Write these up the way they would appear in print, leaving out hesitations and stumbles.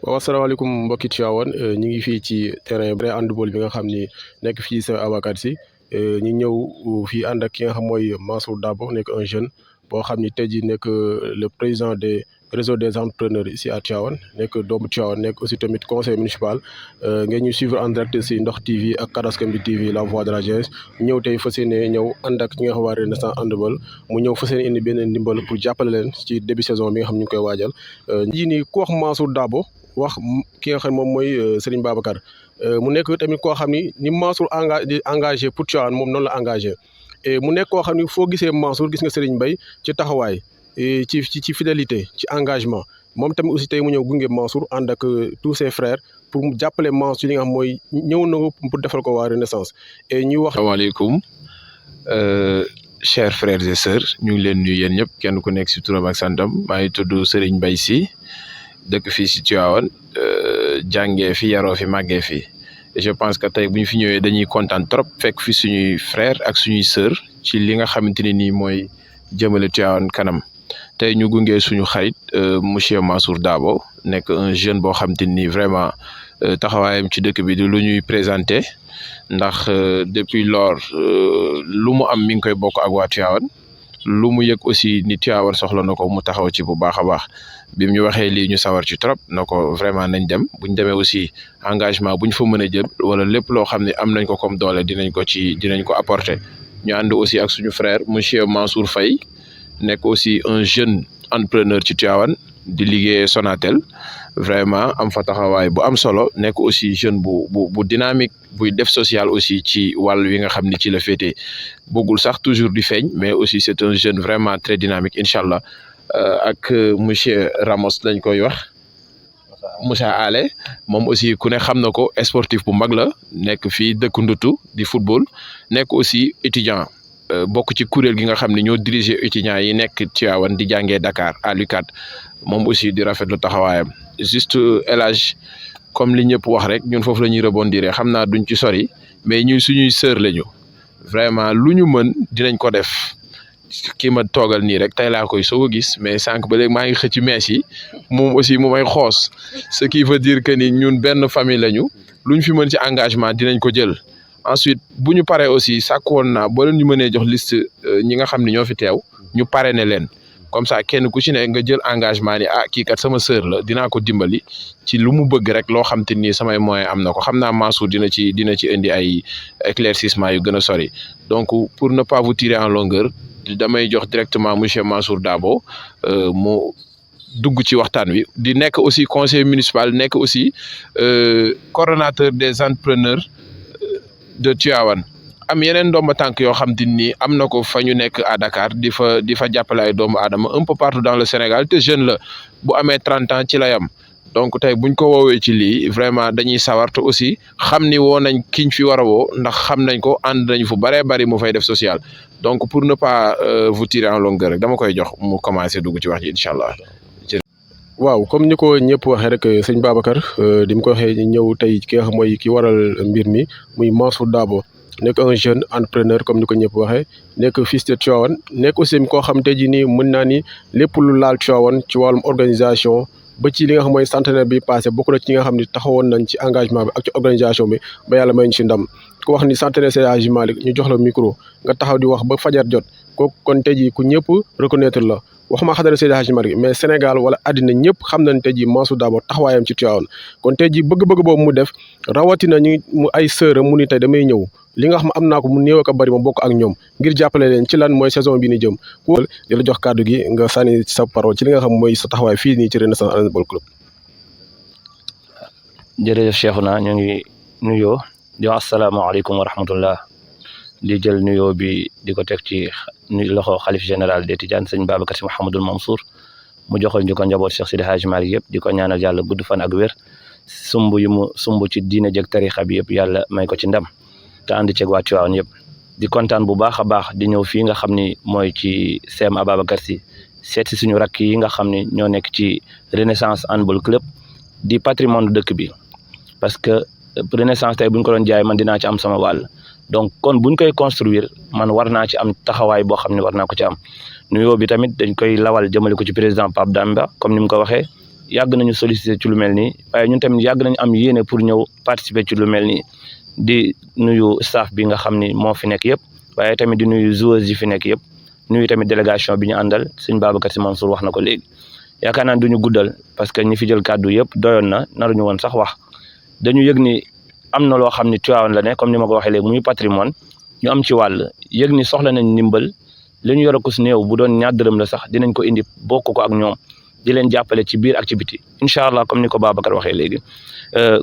waaw asalaamaaleykum mbokki Tivaouane ñu ngi fii ci terrain vrai handball bi nga xam ni nekk fii sa Ababacar Sy ñu ñëw fii ànd ak ki nga xam mooy Mansour Dabo nekk un jeune boo xam ni tey jii nekk le président des réseau des entrepreneurs ici à Tivaouane nekk doomu Tivaouane nekk aussi tamit conseil municipal ngeen ñu suivre en direct si Ndox TV ak Kadaskambi TV la voix de la jeunesse ñëw tey fas yéene ñëw ànd ak ñi nga xam waa Renaissance handball mu ñëw fas yéene indi benn ndimbal pour jàppale leen ci début saison bi nga xam ñu ngi koy waajal ji nii ku wax Mansour Dabo wax ki nga xam moom mooy Serigne Babacar mu nekk tamit koo xam ni Mansour engagé pour Tivaouane moom noonu la engagé et mu nekk koo xam ni foo gisee Mansour gis nga Serigne Mbaye ci taxawaay ci fidélité ci engagement moom tamit aussi tey mu ñëw gunge Mansour ànd ak tous ses frères pour mu jàppale Mansour ci li nga xam mooy ñëw na pour defal ko waa Renaissance et ñuy wax. asalaamaaleykum chers frères et sœurs ñu ngi leen nuyu yéen ñëpp kenn ku nekk si turam ak santam maa ngi tudd Serigne Mbaye Sy dëkk fii si Tivaouane jàngee fi yaroo fi màggee fi et je pense que tey bu ñu fi ñëwee dañuy kontaan trop fekk fi suñuy frère ak suñuy sœur ci li nga xamante ne nii mooy jëmale Tivaouane kanam tey ñu gunge suñu xarit monsieur Mansour Dabo nekk un jeune boo xamante ni vraiment taxawaayam ci dëkk bi di lu ñuy présenté ndax depuis lors lu mu am mi ngi koy bokk ak waa Tivaouane lu mu yëg aussi ni Tivaouane soxla na ko mu taxaw ci bu baax a baax bi mu ñu waxee lii ñu sawar ci trop na ko vraiment nañ dem bu ñu demee aussi engagement bu ñu fa mën a jël wala lépp loo xam ne am nañ ko comme doole dinañ ko apporter ñu ànd aussi ak suñu frère monsieur Mansour Faye nekk aussi un jeune entrepreneur ci Tivaouane di liggéey Sonatel vraiment am fa taxawaay bu am solo nekk aussi jeune bu dynamique buy def social aussi ci wàll wi nga xam ni ci la féetee bëggul sax toujours di feeñ mais aussi c'est un jeune vraiment très dynamique incha allah ak monsieur Ramos lañ koy wax Moussa Ale moom aussi ku ne xam na ko sportif bu mag la nekk fii dëkk Ndutu di football nekk aussi étudiant bokk ci kuréel gi nga xam ne ñoo diriger étudiants yi nekk Tivaouane di jàngee Dakar à l'UCAD moom aussi di rafetlu taxawaayam juste élage comme li ñëpp wax rek ñun foofu la ñuy rebondir xam naa duñ ci sori mais ñun suñuy sœur lañu vraiment lu ñu mën dinañ ko def kii ma toogal nii rek tey laa koy soog a gis mais sànq ba léegi maa ngi xëcc mees yi moom aussi mu may xoos ce qui veut dire que ni ñun benn famille lañu lu ñu fi mën ci engagement dinañ ko jël. ensuite bu ñu paree aussi sàkk woon naa boo leen ñu mënee jox liste ñi nga xam ne ñoo fi teew ñu parrainé leen comme ça kenn ku ci ne nga jël engagement ni kii kat sama sœur la dinaa ko dimbali ci lu mu bëgg rek loo xam te ni samay moyen am na ko xam naa Mansour dina ci indi ay éclaircissement yu gën a sori donc pour ne pas vous tirer en longueur damay jox directement monsieur Mansour Dabo mu dugg ci waxtaan wi di nekk aussi conseiller municipal nekk aussi coordonnateur des entrepreneurs de Tivaouane am yeneen ndomba tànk yoo xam te ni am na ko fa ñu nekk à Dakar di fa jàppale ay doomu aadama un peu partout dans le Sénégal te jeune la bu amee 30 ans ci la yam donc tey buñ ko woowee ci lii vraiment dañuy sawar te aussi xam ni woo nañ kiñ fi war a woo ndax xam nañ ko ànd nañ fu baree bari mu fay def social donc pour ne pas vous tirer en longueur rek dama koy jox mu commencer dugg ci wax ji incha allah. waaw comme ni ko ñëpp waxee rek sëñ Babacar di mu ko waxee ñëw tey ki nga xam mooy ki waral mbir mi muy Mansour Dabo nekk un jeune entrepreneur comme ni ko ñëpp waxee nekk fils de Tivaouane nekk aussi koo xam tey jii nii mën naa ni lépp lu laal Tivaouane ci wàllum organisation ba ci li nga xam mooy centenaire bi passé bokk na ci ñi nga xam ne taxawoon nañ ci engagement bi ak ci organisation bi ba yàlla may ñu ci ndam ku wax ni centenaire Seydi Hadji Malick ñu jox la micro nga taxaw di wax ba fajar jot kooku kon tey jii ku ñëpp reconnaître la. waxuma xadara Seydi Hadji Malick mais Sénégal wala àddina ñëpp xam nañ tey jii Mansour Dabo taxawaayam ci Tivaouane kon tey jii bëgg-bëgg boobu mu def rawatina mu ay sœuram mu ni tey damay ñëw li nga xam am naa ko mu néew ak a bari ma bokk ak ñoom ngir jàppale leen ci lan mooy saison bi ni jëm ku di la jox kàddu gi nga sànni sa parole ci li nga xam mooy sa taxawaay fii nii ci Renaissance Handball Club. jërëjëf Cheikhouna ñu ngi nuyoo di wax asalaamaaleykum wa rahmatullah di jël nuyoo bi di ko teg ci loxo xalif général des Tidianes sëñ Babacar Sy Mouhamadul Mansour mu joxal ñu ko njaboot Cheikh Sidi Hadji Malick yëpp di ko ñaanal yàlla gudd fan ak wér sumb yu mu sumb ci diine jëg tarixa bi yëpp yàlla may ko ci ndam te ànd ceeg waa Tivaouane yëpp di kontaan bu baax a baax di ñëw fii nga xam ni mooy ci CM Ababacar Sy seet si suñu rakk yi nga xam ni ñoo nekk ci Renaissance Handball Club di patrimoine dëkk bi parce que Renaissance tey bu ñu ko doon jaay man dinaa ci am sama wàll donc kon buñ koy construire man war naa ci am taxawaay boo xam ne war naa ko ci am nuyoo bi tamit dañ koy lawal jëmale ko ci président Pape Damba comme ni mu ko waxee yàgg nañu solliciter ci lu mel nii waaye ñun tamit yàgg nañu am yéene pour ñëw participer ci lu mel nii di nuyu staff bi nga xam ni moo fi nekk yëpp waaye tamit di nuyu joueurs yi fi nekk yëpp nuyu tamit délégation bi ñu àndal sëñ Babacar Sy Mansour wax na ko léegi yaakaar naa duñu guddal parce que ñi fi jël kàddu yëpp doyoon na naruñu woon sax wax dañu yëg ni am na loo xam ni Tivaouane la ne comme ni ma ko waxee léegi muy patrimoine ñu am ci wàll yëg ni soxla nañ ndimbal li ñu yor ko si néew bu doon ñaar dërëm la sax dinañ ko indi bokk ko ak ñoom di leen jàppale ci biir ak ci biti incha allah comme ni ko Babacar waxee léegi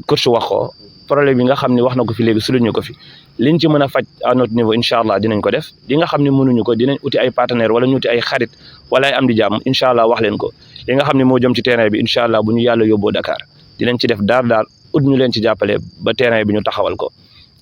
coach wax ko problème yi nga xam ne wax na ko fi léegi souligné ko fi liñ ci mën a faj à notre niveau incha allah dinañ ko def li nga xam ne mënuñu ko dinañ uti ay partenaire wala ñu uti ay xarit wala ay am di jàmm incha allah wax leen ko li nga xam ne moo jëm ci terrain bi incha allah bu ñu yàlla yóbboo Dakar dinañ ci def daar ut ñu leen ci jàppale ba terrain bi ñu taxawal ko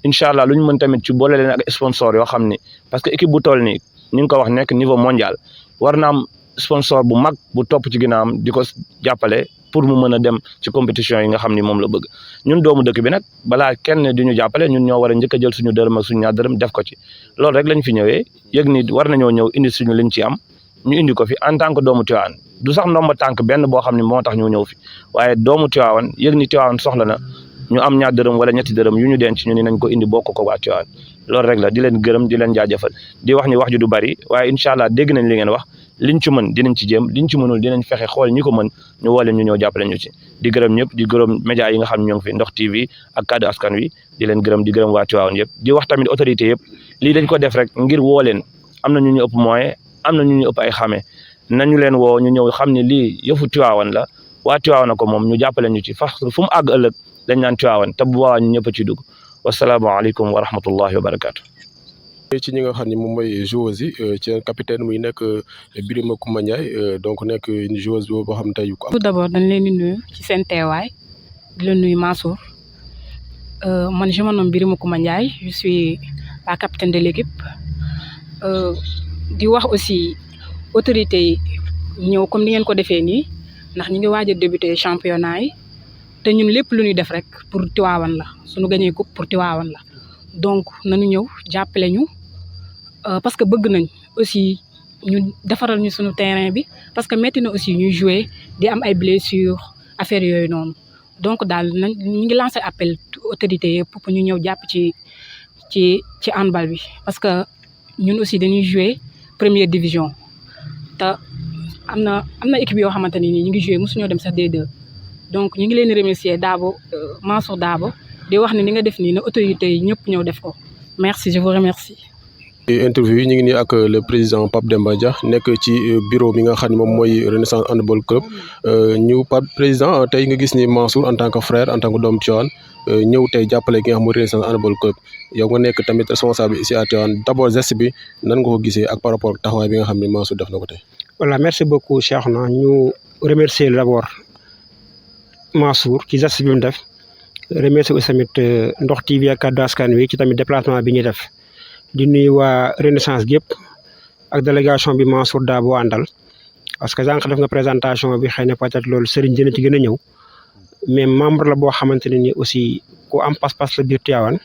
incha allah lu ñu mën tamit ci boole leen ak sponsor yoo xam ni parce que équipe bu toll nii ni nga ko wax nekk niveau mondial war na am sponsor bu mag bu topp ci ginnaawam di ko jàppale pour mu mën a dem ci compétition yi nga xam ni moom la bëgg ñun doomu dëkk bi nag balaa kenn di ñu jàppale ñun ñoo war a njëkk a jël suñu dërëm ak suñu ñaar dërëm def ko ci loolu rek lañ fi ñëwee yëg ni war nañoo ñëw indi suñu liñ ci am ñu indi ko fi en tant que doomu Tivaouane du sax ndomba tànk benn boo xam ne moo tax ñu ñëw fi waaye doomu Tivaouane yëg ni Tivaouane soxla na ñu am ñaar dërëm wala ñetti dërëm yu ñu denc ñu ni nañ ko indi bokk ko waa Tivaouane loolu rek la di leen gërëm di leen jaajëfal di wax ni wax ju du bari waaye incha allah dégg nañ li ngeen wax liñ ci mën dinañ ci jéem liñ ci mënul dinañ fexe xool ñi ko mën ñu woo leen ñu ñëw jàppale ñu ci di gërëm ñëpp di gërëm média yi nga xam ne ñoo ngi fi Ndox TV ak Kaddu Askan Wi di leen gërëm di gërëm waa Tivaouane yëpp di wax tamit autorité yëpp lii dañ ko def rek ngir woo leen am na ñu ñu ëpp moyen am na ñu ñu ëpp ay xame nañu leen woo ñu ñëw xam ne lii yëfu Tivaouane la waa Tivaouane ko moom ñu jàppale ñu ci fax fu mu àgg ëllëg dañ naan Tivaouane te bu boobaa ñu ñëpp a ci dugg wasalaamaaleykum wa rahmatullahi wa barakaatu. ci ñi nga xam ne moom mooy joueuse yi ci capitaine muy nekk Birima Coumba Ndiaye donc nekk une joueuse boo xam ne tey. tout d'abord dañ leen di nuyu ci seen teewaay di leen nuyu Mansour man je me nomme Birima Coumba Ndiaye je suis la capitaine de l'équipe di wax aussi autorités yi ñëw comme ni ngeen ko defee nii ndax ñu ngi waaj a débuter championnat yi te ñun lépp lu ñuy def rek pour Tivaouane la suñu gañee coupe pour Tivaouane la donc nañu ñëw jàppale ñu. Parce que bëgg nañ aussi ñu defaral ñu suñu terrain bi parce que métti na aussi ñuy jouer di am ay blessures affaire yooyu noonu donc daal nañ ñu ngi lancé appel autorité yëpp pour ñu ñëw jàpp ci handball bi parce que ñun aussi dañuy jouer première division te am na équipe yoo xamante ne nii ñu ngi jouer mosuñoo dem sax D2 donc ñu ngi leen di remercier Dabo Mansour Dabo di wax ne ni nga def nii na autorité yi ñëpp ñëw def ko merci je vous remercie. interview yi ñu ngi nii ak le président Pape Demba Dia nekk ci bureau bi nga xam ne moom mooy Renaissance Handball Club ñu Pape président tey nga gis ni Mansour en tant que frère en tant que doomu Tivaouane ñëw tey jàppale ki nga xam mooy Renaissance Handball Club yow nga nekk tamit responsable ici à Tivaouane d'abord geste bi nan nga ko gisee ak par rapport ak taxawaay bi nga xam ne Mansour def na ko tey. voilà merci beaucoup Cheikhouna ñu remercier d'abord Mansour ci geste bi mu def remercier aussi tamit Ndox TV ak Kaddu Askan Wi ci tamit déplacement bi ñuy def. di nuyu waa Renaissance gépp ak délégation bi Mansour Dabo àndal parce que sànq def nga présentation bi xëy na peut-être loolu Serigne dina ci gën a ñëw mais membre la boo xamante ne ni aussi ku am pas-pas la biir Tivaouane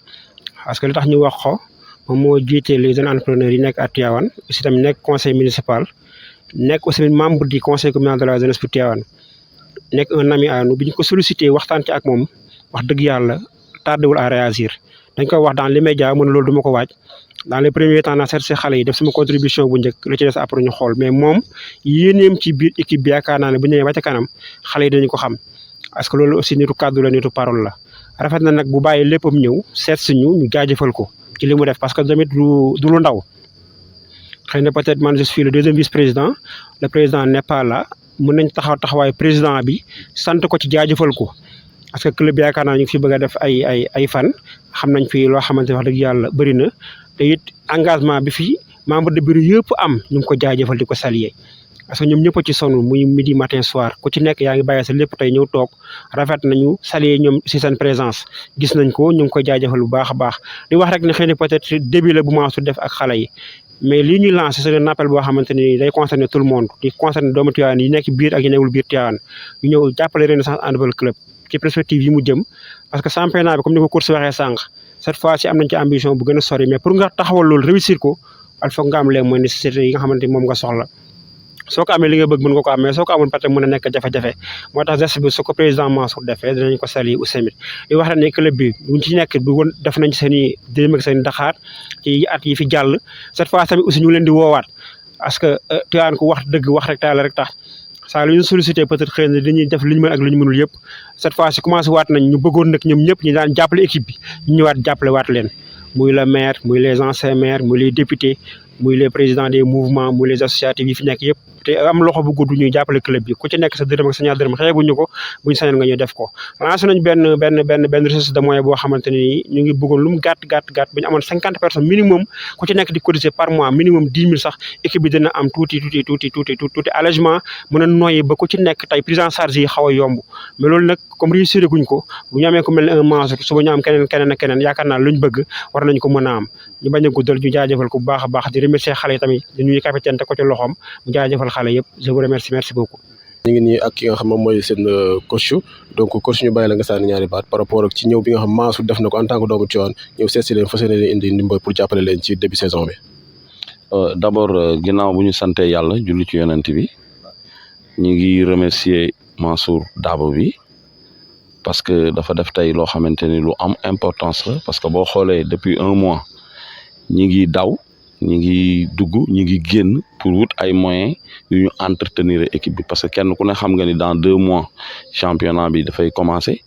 parce que li tax ñu wax ko moom moo jiite les jeunes entrepreneurs yi nekk à Tivaouane aussi tamit nekk conseil municipal nekk aussi membre du conseil communal de la jeunesse pour Tivaouane nekk un ami à nous bi ñu ko sollicité waxtaan ci ak moom wax dëgg yàlla tardewul à réagir dañ ko wax dans les médias mën loolu duma ko waaj. dans les premiers temps naa seet si xale yi def sama contribution bu njëkk la ci des après ñu xool mais moom yéeneem ci biir équipe bi yaakaar naa ne bu ñëwee ba ca kanam xale yi dañu ko xam parce que loolu aussi nitu kàddu la nitu parole la rafet na nag bu bàyyi léppam ñëw seet si ñu jaajëfal ko ci li mu def parce que tamit du lu ndaw xëy na peut-être man je suis le deuxième vice-président le président n'est pas là mën nañ taxawaay président bi sant ko ci jaajëfal ko parce que club bi yaakaar naa ñu ngi fi bëgg a def ay fan xam nañ fi loo xamante wax dëgg yàlla bëri na te it engagement bi fii membre de bureau yëpp am ñu ngi ko jaajëfal di ko saluer parce que ñoom ñëpp a ci sonn muy midi matin soir ku ci nekk yaa ngi bàyyi sa lépp tey ñëw toog rafet nañu saluer ñoom si seen présence gis nañ ko ñu ngi koy jaajëfal bu baax a baax di wax rek ne xëy na peut-être début la bu Mansour def ak xale yi mais lii ñuy lancé c'est un appel boo xamante ni day concerner tout le monde di concerner doomu Tivaouane yi nekk biir ak yi nekkul biir Tivaouane ñu ñëw jàppale Renaissance Handball Club ci perspective yi mu jëm parce que championnat bi comme ni ko course waxee sànq cette fois ci am nañ ci ambition bu gën a sori mais pour nga taxawal loolu réussir ko il faut nga am les moyens nécessaires yi nga xamante ni moom nga soxla soo ko amee li nga bëgg mën nga ko am mais soo ko amul peut-être mën a nekk jafe-jafe moo tax geste bi su ko président Mansour defee dinañ ko sali Ousseynou di wax ne club bi buñ ci nekk du woon def nañ seen i déem ak seen Dakar ci at yi fi jàll cette fois tamit aussi ñu leen di woowaat parce que Tivaouane ko wax dëgg wax rek taala rek tax saa lu ñu sollicité peut-être xëy na dañuy def li ñu mën ak li ñu mënul yëpp cette fois ci commencé waat nañ ñu bëggoon nag ñoom ñëpp ñu daan jàppale équipe bi ñu ñëwaat jàppale waat leen muy le maire muy les anciens maires muy les députés muy les présidents des mouvements muy les associatifs yi fi nekk yëpp te am loxo bu gudd ñuy jàppale club bi ku ci nekk sa dërëm ak sa ñaar dërëm xeebuñu ko buñ sañoon nga ñu def ko lancé nañ benn recherche de moyen boo xamante ni ñu ngi bëggoon lu mu gàtt bu ñu amoon 50 personnes minimum ku ci nekk di cotiser par mois minimum 10 000 sax équipe bi dina am tuuti allègement mën a noyyi ba ku ci nekk tey prise en charge yi xaw a yomb mais loolu nag comme réussir guñ ko bu ñu amee ku mel ne un Mansour suba ñu am keneen yaakaar naa luñ bëgg war nañ ko mën a am ñu bañ a guddal ñu jaajëfal ko bu baax a baax di remercier xale yi tamit di nuyu capitaine te ko ci loxoom mu jaajëfal xale yëpp je vous remercie merci beaucoup. ñu ngi nii ak ki nga xam moom mooy seen coach donc coach ñu bàyyi la nga sànni ñaari baat par rapport ak ci ñëw bi nga xam Mansour def na ko en tant que doomu Tivaouane ñëw seet si leen fas yéene leen indi ndimbal pour jàppale leen ci début saison bi. D'abord ginnaaw bu ñu sante yàlla julli ci yonent bi ñu ngi remercier Mansour Dabo bi parce que dafa def tey loo xamante ni lu am importance la parce que boo xoolee depuis 1 mois ñi ngi daw ñi ngi dugg ñi ngi génn pour wut ay moyens yu ñu entretenir équipe bi parce que kenn ku ne xam nga ni dans 2 mois championnat bi dafay commencer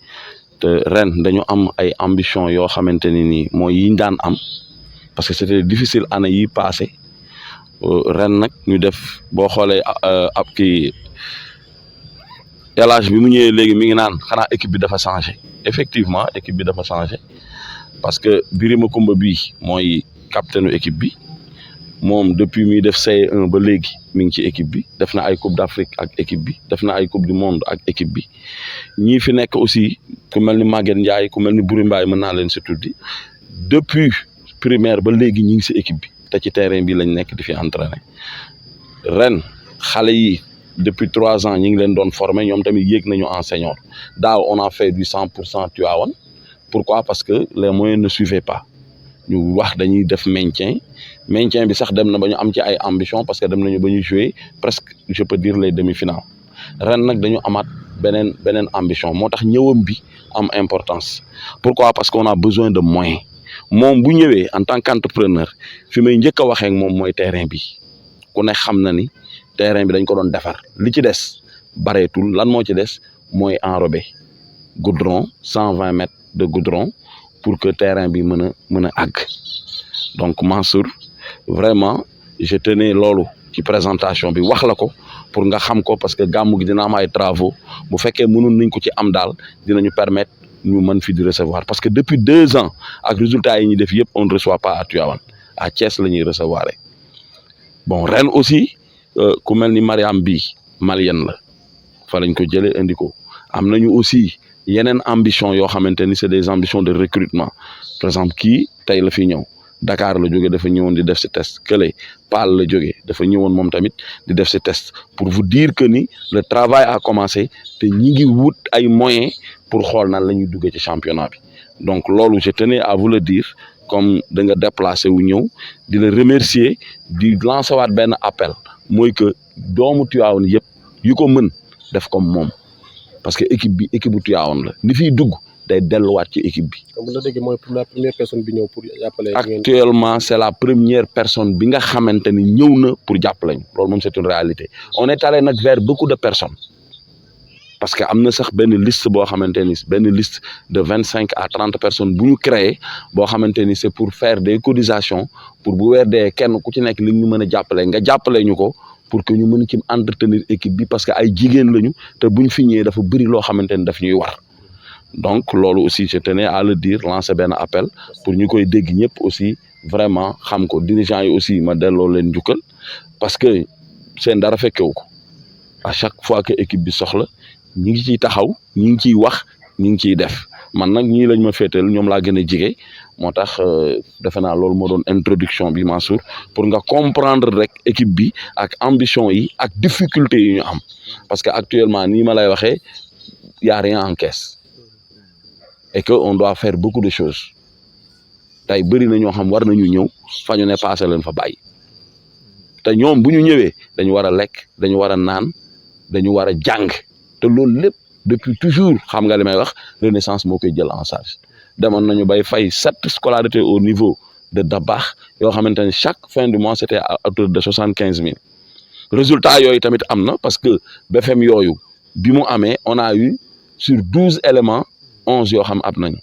te ren dañu am ay ambition yoo xamante ni nii mooy yiñ daan am parce que c'était difficile année yi passé ren nag ñu def boo xoolee ab kii élage bi mu ñëwee léegi mi ngi naan xanaa équipe bi dafa changé effectivement équipe bi dafa changé parce que Birima Koumba bii mooy capitaine équipe bi moom depuis muy def C1 ba léegi mi ngi ci équipe bi def na ay coupe d'Afrique ak équipe bi def na ay coupe du monde ak équipe bi ñii fi nekk aussi ku mel ni Maguette Ndiaye ku mel ni Buri Mbaye mën naa leen si tuddi depuis primaire ba léegi ñi ngi si équipe bi te ci terrain bi lañ nekk di fi entraîner ren xale yi depuis 3 ans ñi ngi leen doon former ñoom tamit yéeg nañu en senior daaw on a fait du 100% Tivaouane pourquoi parce que les moyens ne suivaient pas ñu wax dañuy def maintien bi sax dem na ba ñu am ci ay ambition parce que dem nañu ba ñu jouer presque je peux dire les demi-finales ren nag dañu amaat beneen ambition moo tax ñëwam bi am importance pourquoi parce qu'on a besoin de moyens moom bu ñëwee en tant qu'entrepreneur fi may njëkk a waxee ak moom mooy terrain bi ku ne xam na ni terrain bi dañ ko doon defar li ci des bareetul lan moo ci des mooy enrobé goudron 120 mètres de goudron pour que terrain bi mën a àgg donc Mansour vraiment je tenais loolu ci présentation bi wax la ko pour nga xam ko parce que gàmmu gi dina am ay travaux bu fekkee mënoon nañ ko ci am daal dinañu permettre ñu mën fi di recevoir parce que depuis 2 ans ak résultats yi ñu def yëpp on ne reçoit pas à Tivaouane à Thiès la ñuy recevoir bon ren aussi ku mel ni Mariam bi malienne la fa lañ ko jëlee indi ko am nañu aussi yeneen ambition yoo xamante ni c'est des ambitions de recrutement par exemple kii tey la fi ñëw Dakar la jógee dafa ñëwoon di def si test kële Paal la jógee dafa ñëwoon moom tamit di def si test pour vous dire que ni le travail a commencé te ñi ngi wut ay moyens pour xool nan la ñuy duggee ci championnat bi donc loolu je tenais à vous le dire comme da nga déplacé wu ñëw di la remercier di lancer waat benn appel mooy que doomu Tivaouane yëpp yu ko mën def comme moom parce que équipe bi équipe bu Tivaouane la li fiy dugg day delluwaat ci équipe bi. comme la dégg mooy la première personne bi ñëw pour jàppale. actuellement c'est la première personne bi nga xamante ni ñëw na pour jàppale ñu loolu moom c'est une réalité on est allé nag vers beaucoup de personnes parce que am na sax benn liste boo xamante ni benn liste de 25 à 30 personnes bu ñu créé boo xamante ni c'est pour faire des cotisations pour bu weer dee kenn ku ci nekk li ñu mën a jàppale nga jàppale ñu ko pour que ñu mën ci entretenir équipe bi parce que ay jigéen lañu te buñ fi ñëwee dafa bëri loo xamante ni daf ñuy war. donc loolu aussi je tenais à le dire lancer benn appel pour ñu koy dégg ñëpp aussi vraiment xam ko dirigeants yi aussi ma delloo leen njukkal parce que seen dara fekkewu ko à chaque fois que équipe bi soxla ñi ngi ciy taxaw ñi ngi ciy wax ñi ngi ciy def man nag ñii lañ ma féetal ñoom laa gën a jige moo tax defe naa loolu moo doon introduction bi Mansour pour nga comprendre rek équipe bi ak ambition yi ak difficulté yi ñu am parce que actuellement nii ma lay waxee y a rien en caisse et que on doit faire beaucoup de choses tey bëri na ñoo xam war nañu ñëw fa ñu ne passé leen fa bàyyi te ñoom bu ñu ñëwee dañu war a lekk dañu war a naan dañu war a jàng te loolu lépp depuis toujours xam nga li may wax Renaissance moo koy jël en charge demoon nañu bay fay 7 scolarités au niveau de Dabakh yoo xamante ne chaque fin du mois c'était à hauteur de 75 000 résultat yooyu tamit am na parce que BFM yooyu bi mu amee on a eu sur 12 éléments 11 yoo xam ab nañu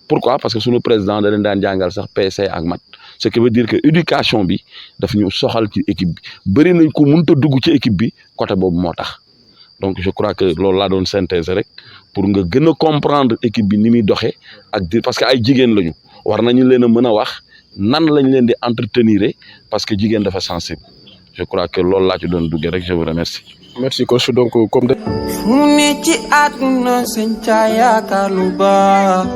pourquoi parce que suñu président da leen daan jàngal sax PC ak maths ce qui veut dire que éducation bi daf ñu soxal ci équipe bi bëri nañ ko mënut a dugg ci équipe bi côté boobu moo tax donc je crois que loolu laa doon synthèse rek pour nga gën a comprendre équipe bi ni muy doxee ak dire parce que ay jigéen lañu war nañu leen a mën a wax nan lañ leen di entretenir parce que jigéen dafa sensible je crois que loolu laa ci doon duggee rek je vous remercie. merci coach donc comme fu ne ci àdduna sëñ ca yaakaar lu baax